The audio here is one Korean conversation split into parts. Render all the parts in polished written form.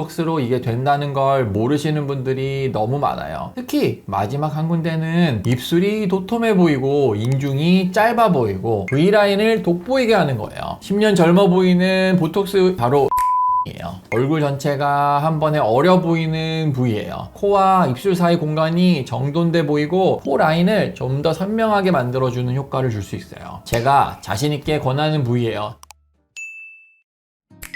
보톡스로 이게 된다는 걸 모르시는 분들이 너무 많아요. 특히 마지막 한 군데는 입술이 도톰해 보이고 인중이 짧아 보이고 V라인을 돋보이게 하는 거예요. 10년 젊어 보이는 보톡스 바로 얼굴 전체가 한 번에 어려 보이는 부위예요. 코와 입술 사이 공간이 정돈돼 보이고 코 라인을 좀 더 선명하게 만들어주는 효과를 줄 수 있어요. 제가 자신있게 권하는 부위예요.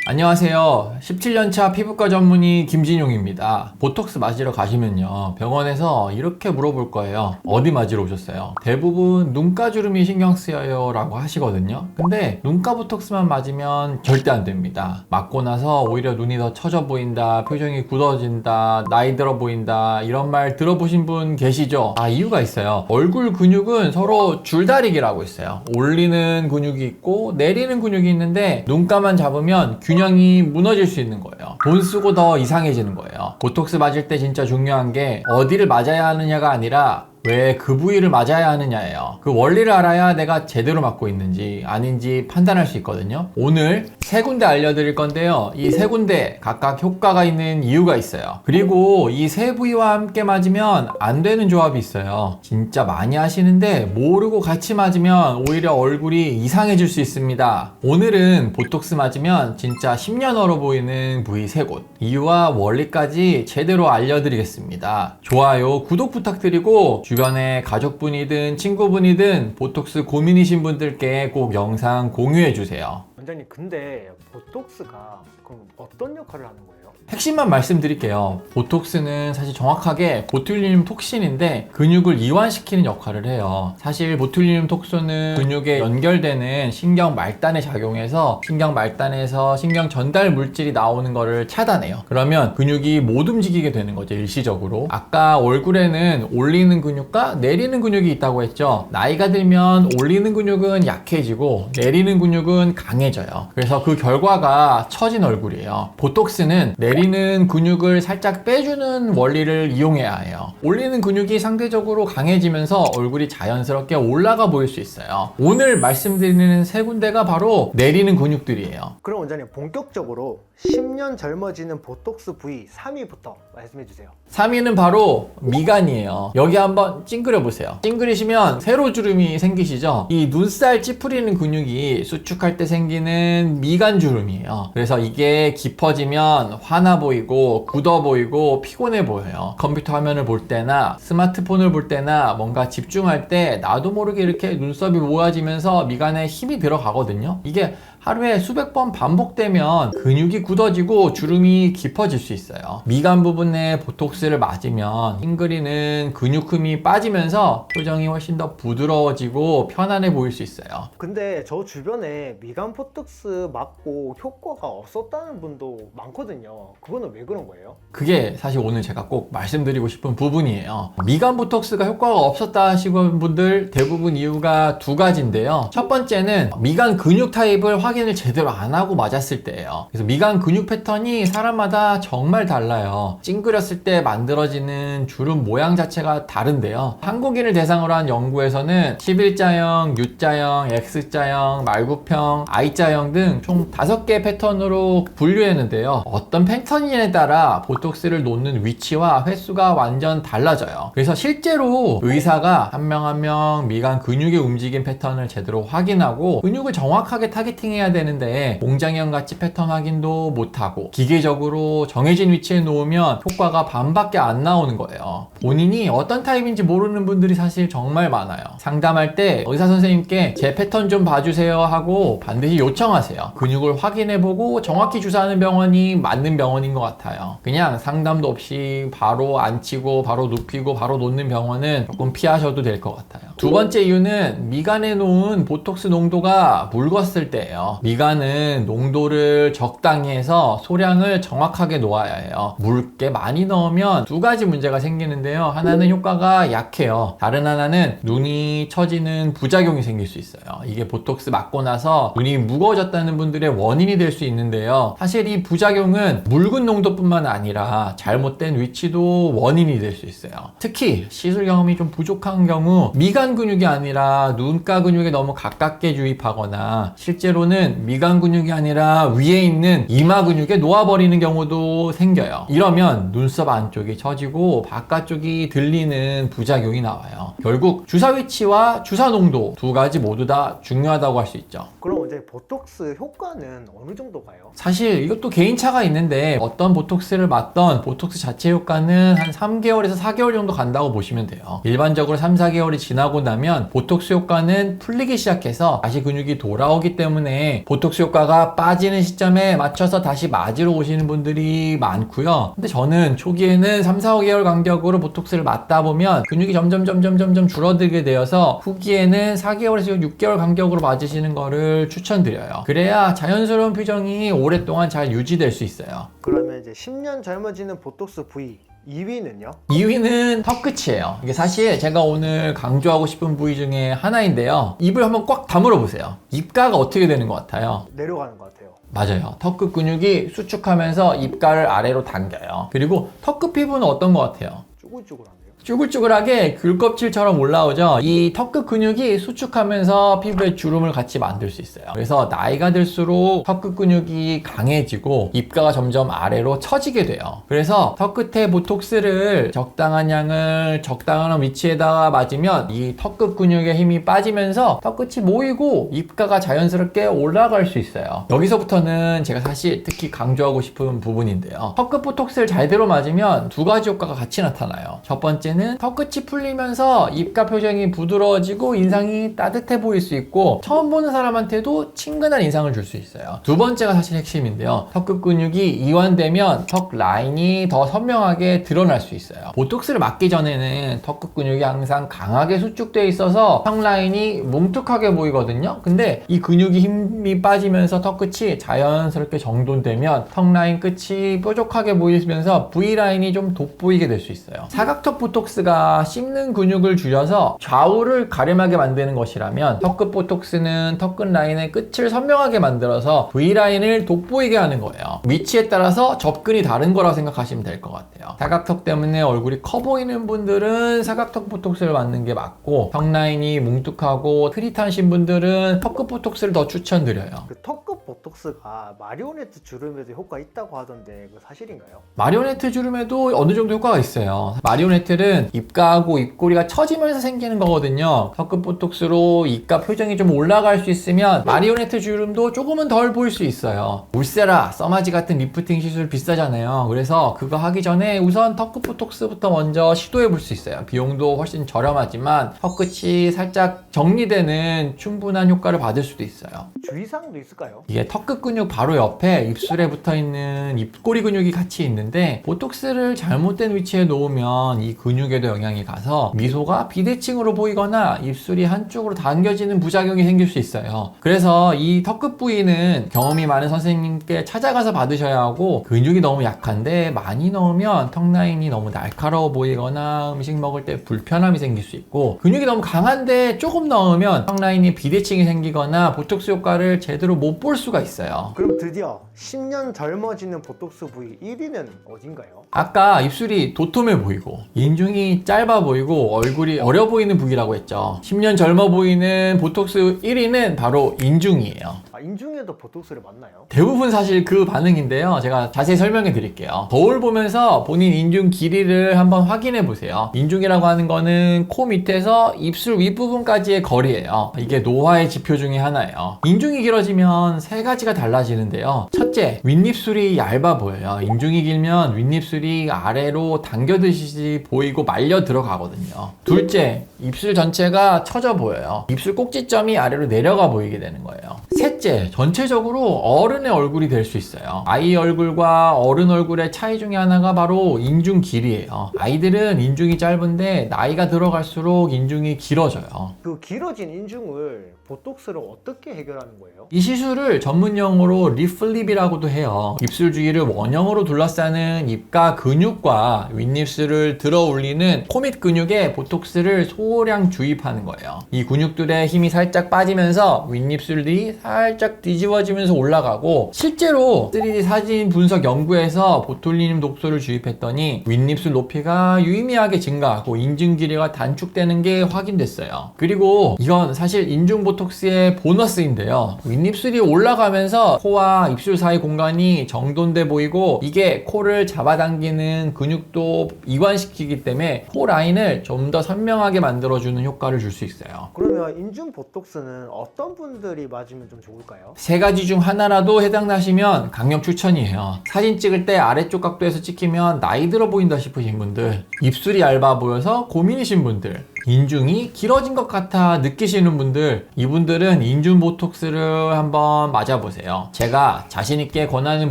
안녕하세요. 17년차 피부과 전문의 김진용입니다. 보톡스 맞으러 가시면요, 병원에서 이렇게 물어볼 거예요. 어디 맞으러 오셨어요? 대부분 눈가 주름이 신경 쓰여요 라고 하시거든요. 근데 눈가 보톡스만 맞으면 절대 안 됩니다. 맞고 나서 오히려 눈이 더 처져 보인다, 표정이 굳어진다, 나이 들어 보인다, 이런 말 들어보신 분 계시죠? 이유가 있어요. 얼굴 근육은 서로 줄다리기라고 있어요. 올리는 근육이 있고 내리는 근육이 있는데 눈가만 잡으면 균형이 무너질 수 있는 거예요. 돈 쓰고 더 이상해지는 거예요. 보톡스 맞을 때 진짜 중요한 게 어디를 맞아야 하느냐가 아니라 왜 그 부위를 맞아야 하느냐예요. 그 원리를 알아야 내가 제대로 맞고 있는지 아닌지 판단할 수 있거든요. 오늘 세 군데 알려드릴 건데요, 이 세 군데 각각 효과가 있는 이유가 있어요. 그리고 이 세 부위와 함께 맞으면 안 되는 조합이 있어요. 진짜 많이 하시는데 모르고 같이 맞으면 오히려 얼굴이 이상해질 수 있습니다. 오늘은 보톡스 맞으면 진짜 10년 얼어 보이는 부위 세 곳, 이유와 원리까지 제대로 알려드리겠습니다. 좋아요, 구독 부탁드리고 주변에 가족분이든 친구분이든 보톡스 고민이신 분들께 꼭 영상 공유해주세요. 원장님, 근데 보톡스가 그럼 어떤 역할을 하는 거예요? 핵심만 말씀드릴게요. 보톡스는 사실 정확하게 보툴리눔 톡신인데 근육을 이완시키는 역할을 해요. 사실 보툴리눔 톡소는 근육에 연결되는 신경 말단에 작용해서 신경 말단에서 신경 전달 물질이 나오는 거를 차단해요. 그러면 근육이 못 움직이게 되는 거죠, 일시적으로. 아까 얼굴에는 올리는 근육과 내리는 근육이 있다고 했죠. 나이가 들면 올리는 근육은 약해지고 내리는 근육은 강해져요. 그래서 그 결과가 처진 얼굴이에요. 보톡스는 내리는 근육을 살짝 빼주는 원리를 이용해야 해요. 올리는 근육이 상대적으로 강해지면서 얼굴이 자연스럽게 올라가 보일 수 있어요. 오늘 말씀드리는 세 군데가 바로 내리는 근육들이에요. 그럼 원장님, 본격적으로 10년 젊어지는 보톡스 부위 3위부터 말씀해 주세요. 3위는 바로 미간이에요. 여기 한번 찡그려 보세요. 찡그리시면 세로 주름이 생기시죠? 이 눈살 찌푸리는 근육이 수축할 때 생기는 미간 주름이에요. 그래서 이게 깊어지면 화나 보이고 굳어 보이고 피곤해 보여요. 컴퓨터 화면을 볼 때나 스마트폰을 볼 때나 뭔가 집중할 때 나도 모르게 이렇게 눈썹이 모아지면서 미간에 힘이 들어가거든요. 이게 하루에 수백 번 반복되면 근육이 굳어지고 주름이 깊어질 수 있어요. 미간 부분에 보톡스를 맞으면 찡그리는 근육힘이 빠지면서 표정이 훨씬 더 부드러워지고 편안해 보일 수 있어요. 근데 저 주변에 미간 보톡스 맞고 효과가 없었다는 분도 많거든요. 그거는 왜 그런 거예요? 그게 사실 오늘 제가 꼭 말씀드리고 싶은 부분이에요. 미간 보톡스가 효과가 없었다 하시는 분들 대부분 이유가 두 가지인데요. 첫 번째는 미간 근육 타입을 확인을 제대로 안 하고 맞았을 때예요. 그래서 미간 근육 패턴이 사람마다 정말 달라요. 찡그렸을 때 만들어지는 주름 모양 자체가 다른데요. 한국인을 대상으로 한 연구에서는 11자형, U자형, X자형, 말굽형, I자형 등 총 5개 패턴으로 분류했는데요. 어떤 패턴이냐에 따라 보톡스를 놓는 위치와 횟수가 완전 달라져요. 그래서 실제로 의사가 한 명 한 명 미간 근육의 움직임 패턴을 제대로 확인하고 근육을 정확하게 타겟팅해야 되는데 공장형 같이 패턴 확인도 못하고 기계적으로 정해진 위치에 놓으면 효과가 반밖에 안 나오는 거예요. 본인이 어떤 타입인지 모르는 분들이 사실 정말 많아요. 상담할 때 의사 선생님께 제 패턴 좀 봐주세요 하고 반드시 요청하세요. 근육을 확인해보고 정확히 주사하는 병원이 맞는 병원인 것 같아요. 그냥 상담도 없이 바로 앉히고 바로 눕히고 바로 놓는 병원은 조금 피하셔도 될 것 같아요. 두 번째 이유는 미간에 놓은 보톡스 농도가 묽었을 때예요. 미간은 농도를 적당히 해서 소량을 정확하게 놓아야 해요. 묽게 많이 넣으면 두 가지 문제가 생기는데요. 하나는 효과가 약해요. 다른 하나는 눈이 처지는 부작용이 생길 수 있어요. 이게 보톡스 맞고 나서 눈이 무거워졌다는 분들의 원인이 될 수 있는데요. 사실 이 부작용은 묽은 농도뿐만 아니라 잘못된 위치도 원인이 될 수 있어요. 특히 시술 경험이 좀 부족한 경우 미간 근육이 아니라 눈가 근육에 너무 가깝게 주입하거나 실제로는 보면은 미간 근육이 아니라 위에 있는 이마 근육에 놓아버리는 경우도 생겨요. 이러면 눈썹 안쪽이 처지고 바깥쪽이 들리는 부작용이 나와요. 결국 주사 위치와 주사 농도 두 가지 모두 다 중요하다고 할 수 있죠. 그럼 이제 보톡스 효과는 어느 정도 가요? 사실 이것도 개인차가 있는데 어떤 보톡스를 맞던 보톡스 자체 효과는 한 3개월에서 4개월 정도 간다고 보시면 돼요. 일반적으로 3, 4개월이 지나고 나면 보톡스 효과는 풀리기 시작해서 다시 근육이 돌아오기 때문에 보톡스 효과가 빠지는 시점에 맞춰서 다시 맞으러 오시는 분들이 많고요. 근데 저는 초기에는 3, 4, 5개월 간격으로 보톡스를 맞다 보면 근육이 점점 줄어들게 되어서 후기에는 4개월에서 6개월 간격으로 맞으시는 거를 추천드려요. 그래야 자연스러운 표정이 오랫동안 잘 유지될 수 있어요. 그러면 이제 10년 젊어지는 보톡스 부위 2위는요? 2위는 턱 끝이에요. 이게 사실 제가 오늘 강조하고 싶은 부위 중에 하나인데요. 입을 한번 꽉 다물어 보세요. 입가가 어떻게 되는 것 같아요? 내려가는 것 같아요. 맞아요. 턱끝 근육이 수축하면서 입가를 아래로 당겨요. 그리고 턱끝 피부는 어떤 것 같아요? 쭈글쭈글한데요? 쭈글쭈글하게 귤껍질처럼 올라오죠. 이 턱끝 근육이 수축하면서 피부에 주름을 같이 만들 수 있어요. 그래서 나이가 들수록 턱끝 근육이 강해지고 입가가 점점 아래로 처지게 돼요. 그래서 턱끝에 보톡스를 적당한 양을 적당한 위치에다가 맞으면 이 턱끝 근육의 힘이 빠지면서 턱끝이 모이고 입가가 자연스럽게 올라갈 수 있어요. 여기서부터는 제가 사실 특히 강조하고 싶은 부분인데요. 턱끝 보톡스를 잘대로 맞으면 두 가지 효과가 같이 나타나요. 첫 번째는 턱끝이 풀리면서 입가 표정이 부드러워지고 인상이 따뜻해 보일 수 있고 처음 보는 사람한테도 친근한 인상을 줄 수 있어요. 두 번째가 사실 핵심인데요. 턱끝 근육이 이완되면 턱 라인이 더 선명하게 드러날 수 있어요. 보톡스를 맞기 전에는 턱끝 근육이 항상 강하게 수축되어 있어서 턱 라인이 뭉툭하게 보이거든요. 근데 이 근육이 힘이 빠지면서 턱끝이 자연스럽게 정돈되면 턱 라인 끝이 뾰족하게 보이면서 V라인이 좀 돋보이게 될 수 있어요. 사각턱 보톡스가 씹는 근육을 줄여서 좌우를 가름하게 만드는 것이라면 턱끝 보톡스는 턱끝 라인의 끝을 선명하게 만들어서 V라인을 돋보이게 하는 거예요. 위치에 따라서 접근이 다른 거라고 생각하시면 될 것 같아요. 사각턱 때문에 얼굴이 커 보이는 분들은 사각턱 보톡스를 맞는 게 맞고 턱 라인이 뭉툭하고 흐릿하신 분들은 턱끝 보톡스를 더 추천드려요. 그 턱끝 보톡스가 마리오네트 주름에도 효과 있다고 하던데 그 사실인가요? 마리오네트 주름에도 어느 정도 효과가 있어요. 마리오네트는 입가하고 입꼬리가 처지면서 생기는 거거든요. 턱끝 보톡스로 입가 표정이 좀 올라갈 수 있으면 마리오네트 주름도 조금은 덜 보일 수 있어요. 울세라, 써마지 같은 리프팅 시술 비싸잖아요. 그래서 그거 하기 전에 우선 턱끝 보톡스부터 먼저 시도해 볼 수 있어요. 비용도 훨씬 저렴하지만 턱끝이 살짝 정리되는 충분한 효과를 받을 수도 있어요. 주의사항도 있을까요? 이게 턱끝 근육 바로 옆에 입술에 붙어 있는 입꼬리 근육이 같이 있는데 보톡스를 잘못된 위치에 놓으면 이 근육에도 영향이 가서 미소가 비대칭으로 보이거나 입술이 한쪽으로 당겨지는 부작용이 생길 수 있어요. 그래서 이 턱끝 부위는 경험이 많은 선생님께 찾아가서 받으셔야 하고 근육이 너무 약한데 많이 넣으면 턱 라인이 너무 날카로워 보이거나 음식 먹을 때 불편함이 생길 수 있고 근육이 너무 강한데 조금 넣으면 턱 라인이 비대칭이 생기거나 보톡스 효과를 제대로 못 볼 수가 있어요. 그럼 드디어 10년 젊어지는 보톡스 부위 1위는 어딘가요? 아까 입술이 도톰해 보이고 인중이 짧아 보이고 얼굴이 어려 보이는 부위라고 했죠. 10년 젊어 보이는 보톡스 1위는 바로 인중이에요. 인중에도 보톡스를 맞나요? 대부분 사실 그 반응인데요. 제가 자세히 설명해 드릴게요. 거울 보면서 본인 인중 길이를 한번 확인해 보세요. 인중이라고 하는 거는 코 밑에서 입술 윗부분까지의 거리예요. 이게 노화의 지표 중에 하나예요. 인중이 길어지면 세 가지가 달라지는데요. 첫째, 윗입술이 얇아 보여요. 인중이 길면 윗입술이 아래로 당겨드시지 보이고 말려 들어가거든요. 둘째, 입술 전체가 처져 보여요. 입술 꼭지점이 아래로 내려가 보이게 되는 거예요. 셋째, 전체적으로 어른의 얼굴이 될 수 있어요. 아이 얼굴과 어른 얼굴의 차이 중에 하나가 바로 인중 길이에요. 아이들은 인중이 짧은데 나이가 들어갈수록 인중이 길어져요. 그 길어진 인중을 보톡스로 어떻게 해결하는 거예요? 이 시술을 전문 용어로 리플립이라고도 해요. 입술 주위를 원형으로 둘러싸는 입가 근육과 윗입술을 들어 올리는 코밑 근육에 보톡스를 소량 주입하는 거예요. 이 근육들의 힘이 살짝 빠지면서 윗입술이 살짝 살짝 뒤집어지면서 올라가고, 실제로 3D 사진 분석 연구에서 보툴리늄 독소를 주입했더니 윗입술 높이가 유의미하게 증가하고 인중 길이가 단축되는 게 확인됐어요. 그리고 이건 사실 인중 보톡스의 보너스인데요. 윗입술이 올라가면서 코와 입술 사이 공간이 정돈돼 보이고, 이게 코를 잡아당기는 근육도 이완시키기 때문에 코 라인을 좀 더 선명하게 만들어주는 효과를 줄 수 있어요. 그러면 인중 보톡스는 어떤 분들이 맞으면 좀 좋을까요? 세 가지 중 하나라도 해당나시면 강력 추천이에요. 사진 찍을 때 아래쪽 각도에서 찍히면 나이 들어 보인다 싶으신 분들, 입술이 얇아 보여서 고민이신 분들, 인중이 길어진 것 같아 느끼시는 분들, 이분들은 인중 보톡스를 한번 맞아보세요. 제가 자신있게 권하는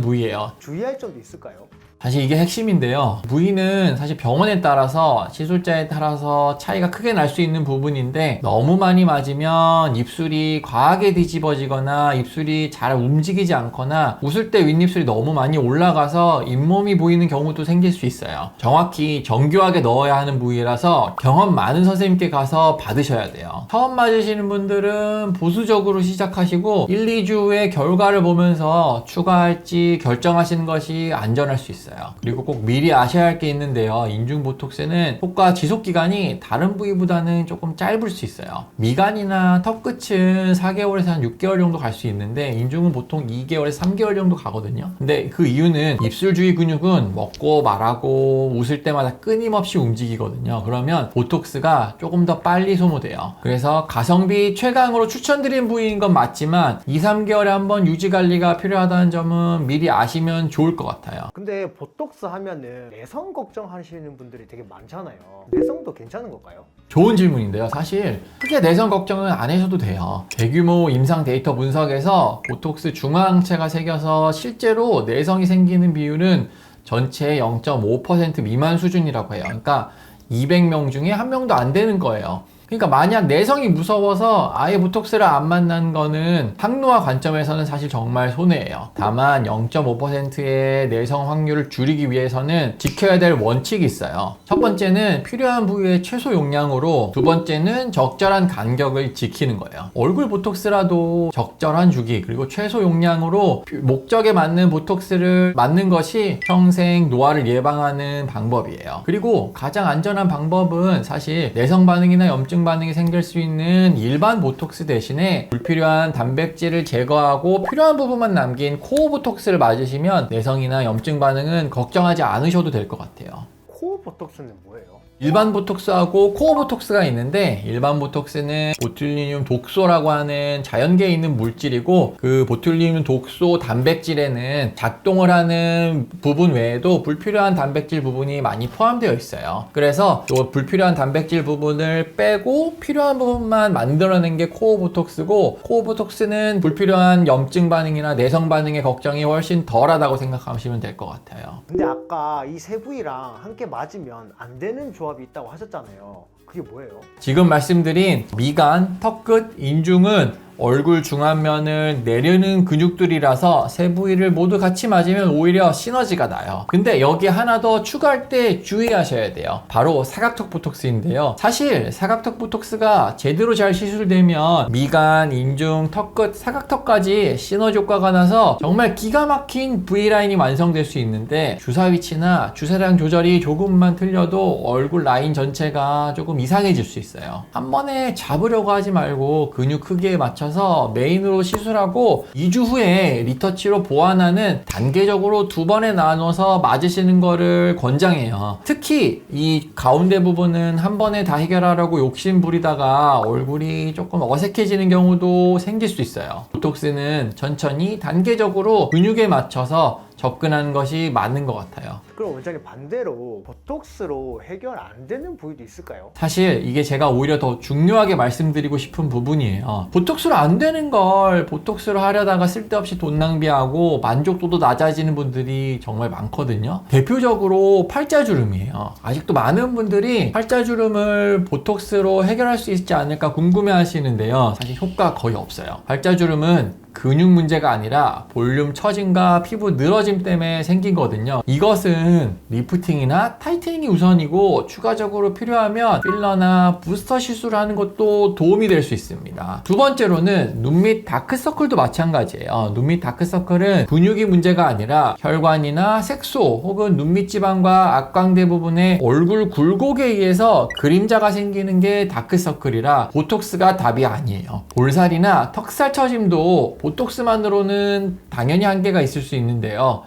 부위예요. 주의할 점도 있을까요? 사실 이게 핵심인데요. 부위는 사실 병원에 따라서, 시술자에 따라서 차이가 크게 날 수 있는 부분인데, 너무 많이 맞으면 입술이 과하게 뒤집어지거나 입술이 잘 움직이지 않거나 웃을 때 윗입술이 너무 많이 올라가서 잇몸이 보이는 경우도 생길 수 있어요. 정확히 정교하게 넣어야 하는 부위라서 경험 많은 선생님께 가서 받으셔야 돼요. 처음 맞으시는 분들은 보수적으로 시작하시고 1, 2주 후에 결과를 보면서 추가할지 결정하시는 것이 안전할 수 있어요. 그리고 꼭 미리 아셔야 할 게 있는데요. 인중 보톡스는 효과 지속 기간이 다른 부위보다는 조금 짧을 수 있어요. 미간이나 턱 끝은 4개월에서 한 6개월 정도 갈 수 있는데, 인중은 보통 2개월에서 3개월 정도 가거든요. 근데 그 이유는 입술 주위 근육은 먹고 말하고 웃을 때마다 끊임없이 움직이거든요. 그러면 보톡스가 조금 더 빨리 소모돼요. 그래서 가성비 최강으로 추천드린 부위인 건 맞지만 2, 3개월에 한번 유지 관리가 필요하다는 점은 미리 아시면 좋을 것 같아요. 근데 보톡스 하면은 내성 걱정하시는 분들이 되게 많잖아요. 내성도 괜찮은 걸까요? 좋은 질문인데요. 사실 크게 내성 걱정은 안 하셔도 돼요. 대규모 임상 데이터 분석에서 보톡스 중화항체가 새겨서 실제로 내성이 생기는 비율은 전체의 0.5% 미만 수준이라고 해요. 그러니까 200명 중에 1명도 안 되는 거예요. 그러니까 만약 내성이 무서워서 아예 보톡스를 안 맞는 거는 항노화 관점에서는 사실 정말 손해예요. 다만 0.5%의 내성 확률을 줄이기 위해서는 지켜야 될 원칙이 있어요. 첫 번째는 필요한 부위의 최소 용량으로, 두 번째는 적절한 간격을 지키는 거예요. 얼굴 보톡스라도 적절한 주기, 그리고 최소 용량으로 목적에 맞는 보톡스를 맞는 것이 평생 노화를 예방하는 방법이에요. 그리고 가장 안전한 방법은 사실 내성 반응이나 염증 반응이 생길 수 있는 일반 보톡스 대신에 불필요한 단백질을 제거하고 필요한 부분만 남긴 코어 보톡스를 맞으시면 내성이나 염증 반응은 걱정하지 않으셔도 될 것 같아요. 코어 보톡스는 뭐예요? 일반 보톡스하고 코어 보톡스가 있는데, 일반 보톡스는 보툴리늄 독소라고 하는 자연계에 있는 물질이고, 그 보툴리늄 독소 단백질에는 작동을 하는 부분 외에도 불필요한 단백질 부분이 많이 포함되어 있어요. 그래서 또 불필요한 단백질 부분을 빼고 필요한 부분만 만들어낸 게 코어 보톡스고, 코어 보톡스는 불필요한 염증 반응이나 내성 반응의 걱정이 훨씬 덜하다고 생각하시면 될 것 같아요. 근데 아까 이 세 부위랑 함께 맞으면 안 되는 조합이 있다고 하셨잖아요. 그게 뭐예요? 지금 말씀드린 미간, 턱끝, 인중은 얼굴 중안면을 내리는 근육들이라서 세 부위를 모두 같이 맞으면 오히려 시너지가 나요. 근데 여기 하나 더 추가할 때 주의하셔야 돼요. 바로 사각턱 보톡스인데요. 사실 사각턱 보톡스가 제대로 잘 시술되면 미간, 인중, 턱끝, 사각턱까지 시너지 효과가 나서 정말 기가 막힌 V라인이 완성될 수 있는데, 주사 위치나 주사량 조절이 조금만 틀려도 얼굴 라인 전체가 조금 이상해질 수 있어요. 한 번에 잡으려고 하지 말고 근육 크기에 맞춰서 메인으로 시술하고 2주 후에 리터치로 보완하는, 단계적으로 2번에 나눠서 맞으시는 거를 권장해요. 특히 이 가운데 부분은 한 번에 다 해결하려고 욕심 부리다가 얼굴이 조금 어색해지는 경우도 생길 수 있어요. 보톡스는 천천히 단계적으로 근육에 맞춰서 접근하는 것이 맞는 것 같아요. 그럼 원장님, 반대로 보톡스로 해결 안 되는 부위도 있을까요? 사실 이게 제가 오히려 더 중요하게 말씀드리고 싶은 부분이에요. 보톡스로 안 되는 걸 보톡스로 하려다가 쓸데없이 돈 낭비하고 만족도도 낮아지는 분들이 정말 많거든요. 대표적으로 팔자주름이에요. 아직도 많은 분들이 팔자주름을 보톡스로 해결할 수 있지 않을까 궁금해 하시는데요. 사실 효과 거의 없어요. 팔자주름은 근육 문제가 아니라 볼륨 처짐과 피부 늘어짐 때문에 생긴 거거든요. 이것은 리프팅이나 타이트닝이 우선이고 추가적으로 필요하면 필러나 부스터 시술을 하는 것도 도움이 될 수 있습니다. 두 번째로는 눈 밑 다크서클도 마찬가지예요. 눈 밑 다크서클은 근육이 문제가 아니라 혈관이나 색소 혹은 눈 밑 지방과 악광대 부분에 얼굴 굴곡에 의해서 그림자가 생기는 게 다크서클이라 보톡스가 답이 아니에요. 볼살이나 턱살 처짐도 보톡스만으로는 당연히 한계가 있을 수 있는데요.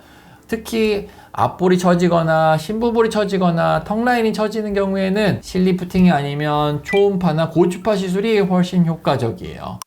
특히 앞볼이 처지거나 심부볼이 처지거나 턱 라인이 처지는 경우에는 실리프팅이 아니면 초음파나 고주파 시술이 훨씬 효과적이에요.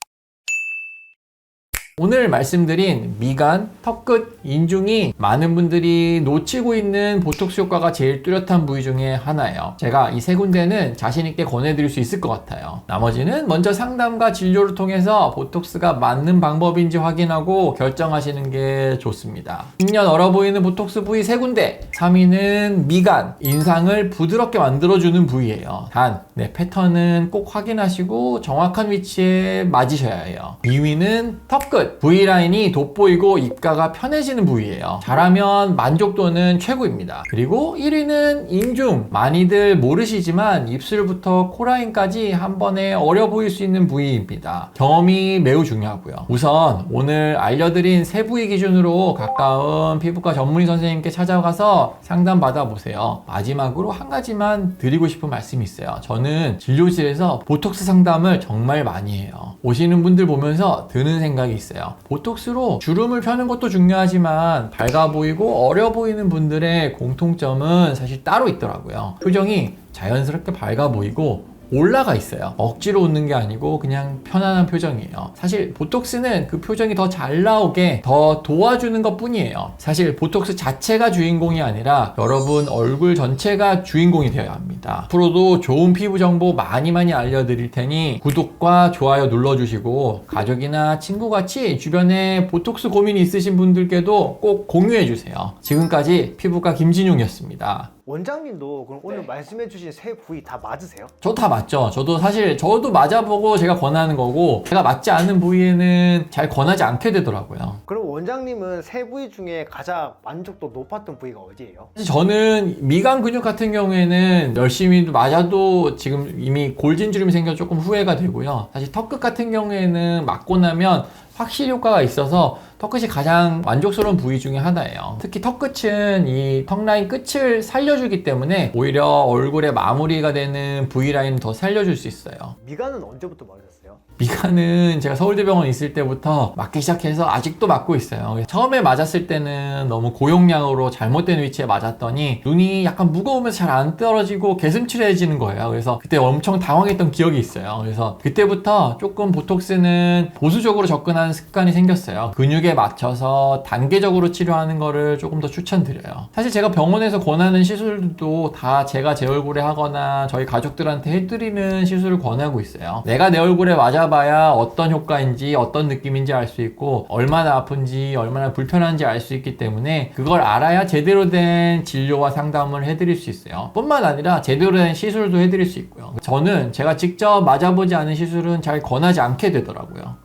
오늘 말씀드린 미간, 턱끝, 인중이 많은 분들이 놓치고 있는 보톡스 효과가 제일 뚜렷한 부위 중에 하나예요. 제가 이 세 군데는 자신있게 권해드릴 수 있을 것 같아요. 나머지는 먼저 상담과 진료를 통해서 보톡스가 맞는 방법인지 확인하고 결정하시는 게 좋습니다. 10년 얼어 보이는 보톡스 부위 세 군데. 3위는 미간, 인상을 부드럽게 만들어주는 부위예요. 단, 패턴은 꼭 확인하시고 정확한 위치에 맞으셔야 해요. 2위는 턱끝. V라인이 돋보이고 입가가 편해지는 부위예요. 잘하면 만족도는 최고입니다. 그리고 1위는 인중. 많이들 모르시지만 입술부터 코라인까지 한 번에 어려 보일 수 있는 부위입니다. 경험이 매우 중요하고요. 우선 오늘 알려드린 세 부위 기준으로 가까운 피부과 전문의 선생님께 찾아가서 상담 받아보세요. 마지막으로 한 가지만 드리고 싶은 말씀이 있어요. 저는 진료실에서 보톡스 상담을 정말 많이 해요. 오시는 분들 보면서 드는 생각이 있어요. 보톡스로 주름을 펴는 것도 중요하지만 밝아 보이고 어려 보이는 분들의 공통점은 사실 따로 있더라고요. 표정이 자연스럽게 밝아 보이고 올라가 있어요. 억지로 웃는 게 아니고 그냥 편안한 표정이에요. 사실 보톡스는 그 표정이 더 잘 나오게 더 도와주는 것 뿐이에요. 사실 보톡스 자체가 주인공이 아니라 여러분 얼굴 전체가 주인공이 되어야 합니다. 앞으로도 좋은 피부 정보 많이 알려드릴 테니 구독과 좋아요 눌러주시고 가족이나 친구같이 주변에 보톡스 고민이 있으신 분들께도 꼭 공유해주세요. 지금까지 피부과 김진용이었습니다. 원장님도 그럼 오늘 말씀해주신 세 부위 다 맞으세요? 저 다 맞죠. 저도 맞아보고 제가 권하는 거고 제가 맞지 않는 부위에는 잘 권하지 않게 되더라고요. 그럼 원장님은 세 부위 중에 가장 만족도 높았던 부위가 어디예요? 사실 저는 미간 근육 같은 경우에는 열심히 맞아도 지금 이미 골진주름이 생겨 조금 후회가 되고요. 사실 턱끝 같은 경우에는 맞고 나면 확실히 효과가 있어서 턱끝이 가장 만족스러운 부위 중에 하나예요. 특히 턱끝은 이 턱라인 끝을 살려주기 때문에 오히려 얼굴의 마무리가 되는 V라인을 더 살려줄 수 있어요. 미간은 언제부터 맞으셨어요? 미간은 제가 서울대병원 있을 때부터 맞기 시작해서 아직도 맞고 있어요. 처음에 맞았을 때는 너무 고용량으로 잘못된 위치에 맞았더니 눈이 약간 무거우면서 잘 안 떨어지고 개슴츠레해지는 거예요. 그래서 그때 엄청 당황했던 기억이 있어요. 그래서 그때부터 조금 보톡스는 보수적으로 접근하는 습관이 생겼어요. 근육에 맞춰서 단계적으로 치료하는 거를 조금 더 추천드려요. 사실 제가 병원에서 권하는 시술도 다 제가 제 얼굴에 하거나 저희 가족들한테 해드리는 시술을 권하고 있어요. 내가 내 얼굴에 맞아봐야 어떤 효과인지 어떤 느낌인지 알 수 있고 얼마나 아픈지 얼마나 불편한지 알 수 있기 때문에 그걸 알아야 제대로 된 진료와 상담을 해드릴 수 있어요. 뿐만 아니라 제대로 된 시술도 해드릴 수 있고요. 저는 제가 직접 맞아보지 않은 시술은 잘 권하지 않게 되더라고요.